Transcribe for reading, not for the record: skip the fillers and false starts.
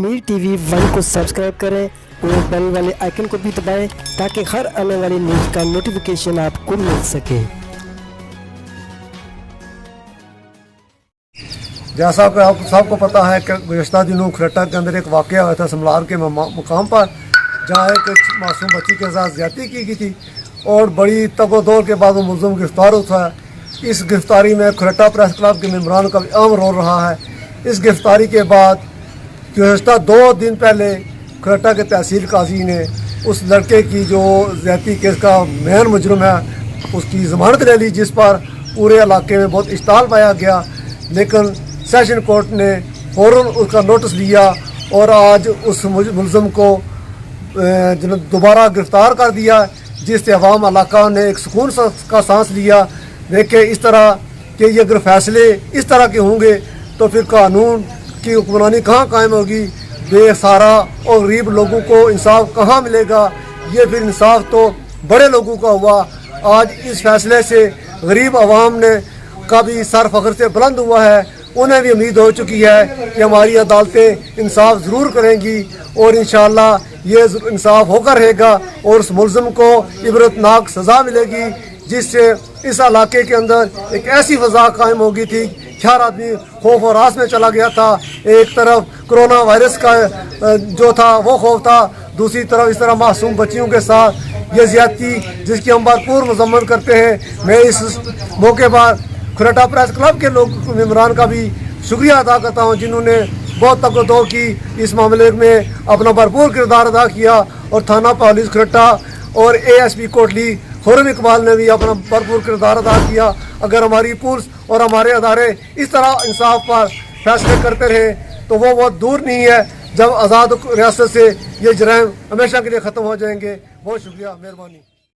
Kashmir TV 1 को subscribe करें और बेल वाले आइकन को भी दबाएं ताकि हर आने वाली न्यूज़ का नोटिफिकेशन आपको मिल सके। जैसा कि आप सबको पता है कि गुज़श्ता दिनों खरटा के अंदर एक वाक़या हुआ था समलार के मुकाम पर, जहाँ एक मासूम बच्ची के साथ ज़्यादती की गई थी और बड़ी तगोदौड़ के बाद वो मुलज़िम गिरफ़्तार हुआ है। इस गिरफ़्तारी में खरटा प्रेस क्लब के मेम्बरान का भी अहम रोल रहा है। इस गिरफ़्तारी के बाद गुज़श्ता 2 दिन पहले खरटा के तहसील काजी ने उस लड़के की जो ज़्यादती केस का मेन मुजरम है उसकी ज़मानत ले ली, जिस पर पूरे इलाके में बहुत इश्ताल पाया गया। लेकिन सेशन कोर्ट ने फ़ौरन उसका नोटिस लिया और आज उस मुलज़िम को दोबारा गिरफ़्तार कर दिया, जिससे अवाम इलाका ने एक सुकून का सांस लिया। देखें इस तरह के ये अगर फैसले इस तरह के होंगे तो फिर कानून की हुक्मरानी कहाँ कायम होगी, बेसहारा और गरीब लोगों को इंसाफ कहाँ मिलेगा। ये फिर इंसाफ तो बड़े लोगों का हुआ। आज इस फैसले से गरीब आवाम ने का भी सर फख्र से बुलंद हुआ है। उन्हें भी उम्मीद हो चुकी है कि हमारी अदालतें इंसाफ ज़रूर करेंगी और इंशाअल्लाह ये इंसाफ होकर रहेगा और उस मुलज़िम को इबरतनाक सज़ा मिलेगी, जिससे इस इलाके के अंदर एक ऐसी फ़ज़ा कायम हो गई थी कि हर आदमी खौफ और आस में चला गया था। एक तरफ कोरोना वायरस का जो था वो खौफ था, दूसरी तरफ इस तरह मासूम बच्चियों के साथ ये ज़्यादती जिसकी हम भरपूर मजम्मत करते हैं। मैं इस मौके पर खरटा प्रेस क्लब के लोग मेम्बरान का भी शुक्रिया अदा करता हूँ, जिन्होंने बहुत तगदो की इस मामले में अपना भरपूर किरदार अदा किया और थाना पुलिस खरटा और ASP कोटली खुर्रम इकबाल ने भी अपना भरपूर किरदार अदा किया। अगर हमारी पुलिस और हमारे अदारे इस तरह इंसाफ पर फैसले करते रहे तो वो बहुत दूर नहीं है जब आज़ाद रियासत से ये जराइम हमेशा के लिए ख़त्म हो जाएंगे। बहुत शुक्रिया, मेहरबानी।